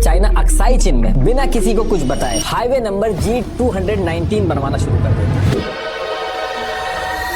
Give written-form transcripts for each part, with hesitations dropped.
China Aksai चीन में बिना किसी को कुछ बताए हाईवे नंबर G219 बनवाना शुरू कर देता।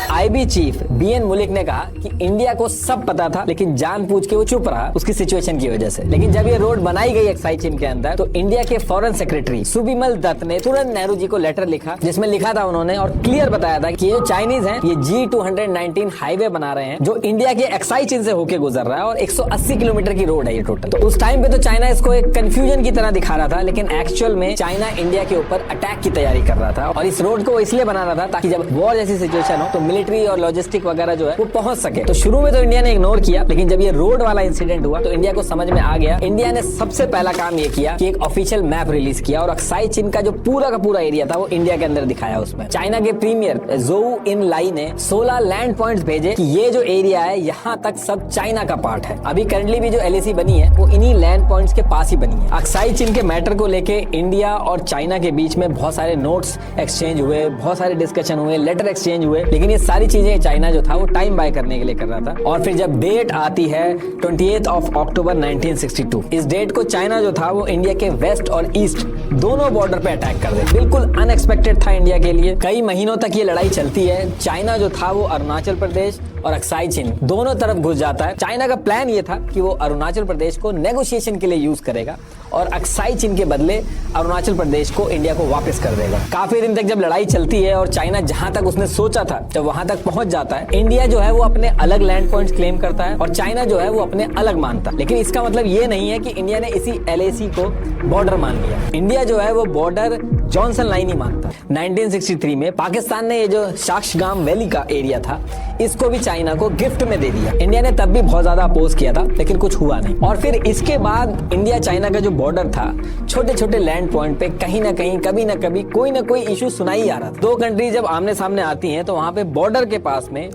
आईबी चीफ बीएन मुलिक ने कहा कि इंडिया को सब पता था, लेकिन जानबूझ के वो चुप रहा उसकी सिचुएशन की वजह से। लेकिन जब ये रोड बनाई गई अक्साई चीन के अंदर, तो इंडिया के फॉरेन सेक्रेटरी सुबिमल दत्त ने तुरंत नेहरू जी को लेटर लिखा, जिसमें लिखा था उन्होंने और क्लियर बताया था कि ये जो चाइनीज हैं ये G219 हाईवे बना रहे हैं जो इंडिया के अक्साई चीन से होकर गुजर रहा है और 180 किलोमीटर की रोड है ये टोटल। तो उस टाइम पे तो चाइना इसको एक कंफ्यूजन की तरह दिखा रहा था, लेकिन एक्चुअल में चाइना इंडिया के ऊपर अटैक की तैयारी कर रहा था और इस रोड को इसलिए बना रहा था ताकि जब वॉर जैसी सिचुएशन हो तो मिलिट्री और लॉजिस्टिक वगैरह जो है वो पहुंच सके। तो शुरू में तो इंडिया ने इग्नोर किया, लेकिन जब ये रोड वाला इंसिडेंट हुआ तो इंडिया को समझ में आ गया। इंडिया ने सबसे पहला काम ये किया कि एक ऑफिशियल मैप रिलीज किया और अक्साई चीन का जो पूरा का पूरा एरिया था वो इंडिया के अंदर दिखाया। उसमें चाइना के प्रीमियर जोउ इन लाई ने 16 लैंड पॉइंट्स भेजे कि ये जो एरिया है यहाँ तक सब चाइना का पार्ट है। अभी करंटली भी जो एलएसी बनी है वो इन्हीं लैंड पॉइंट्स के पास ही बनी है। अक्साई चीन के मैटर को लेके इंडिया और चाइना के बीच में बहुत सारे नोट्स एक्सचेंज हुए, बहुत सारे डिस्कशन हुए, लेटर एक्सचेंज हुए, लेकिन ये सारी चीजें चाइना जो था वो टाइम बाय करने के लिए कर रहा था। और फिर जब डेट आती है 28 अक्टूबर 1962, इस डेट को चाइना जो था वो इंडिया के वेस्ट और ईस्ट दोनों बॉर्डर पे अटैक कर दे। बिल्कुल अनएक्सपेक्टेड था इंडिया के लिए। कई महीनों तक ये लड़ाई चलती है। चाइना जो था वो अरुणाचल प्रदेश और अक्साई चीन दोनों तरफ घुस जाता है। चाइना का प्लान ये था कि वो अरुणाचल प्रदेश को नेगोशिएशन के लिए यूज करेगा और अक्साई चीन के बदले अरुणाचल प्रदेश को इंडिया को वापस कर देगा। काफी दिन तक जब लड़ाई चलती है और चाइना जहां तक उसने सोचा था जब वहां तक पहुंच जाता है, इंडिया जो है वो अपने अलग लैंड पॉइंट्स क्लेम करता है और चाइना जो है वो अपने अलग मानता है। लेकिन इसका मतलब ये नहीं है कि इंडिया ने इसी एलएसी को बॉर्डर मान लिया। इंडिया जो है वो बॉर्डर जॉनसन लाइन ही मानता है। 1963 में पाकिस्तान ने ये जो साक्षगाम वैली का एरिया था इसको भी चाइना को गिफ्ट में दे दिया। इंडिया ने तब भी बहुत ज्यादा अपोज किया था, लेकिन कुछ हुआ नहीं। और फिर इसके बाद इंडिया चाइना का जो बॉर्डर था, छोटे छोटे लैंड पॉइंट पे कहीं ना कहीं कभी ना कभी कोई ना कोई इशू सुनाई आ रहा था। दो कंट्री जब आमने सामने आती हैं तो वहां पे बॉर्डर के पास में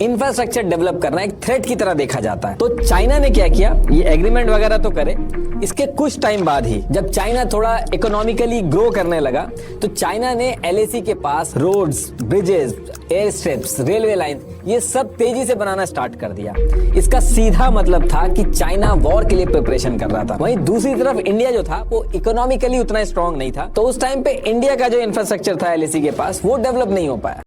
इंफ्रास्ट्रक्चर डेवलप करना एक थ्रेट की तरह देखा जाता है। तो चाइना ने क्या किया, ये एग्रीमेंट वगैरह तो करे, इसके कुछ टाइम बाद ही जब चाइना थोड़ा इकोनॉमिकली ग्रो करने लगा तो चाइना ने एलएसी के पास roads, bridges, airstrips, railway line ये सब तेजी से बनाना स्टार्ट कर दिया। इसका सीधा मतलब था कि चाइना वॉर के लिए प्रिपरेशन कर रहा था। वहीं दूसरी तरफ इंडिया जो था वो इकोनॉमिकली उतना स्ट्रांग नहीं था, तो उस टाइम पे इंडिया का जो इंफ्रास्ट्रक्चर था एलएसी के पास वो डेवलप नहीं हो पाया।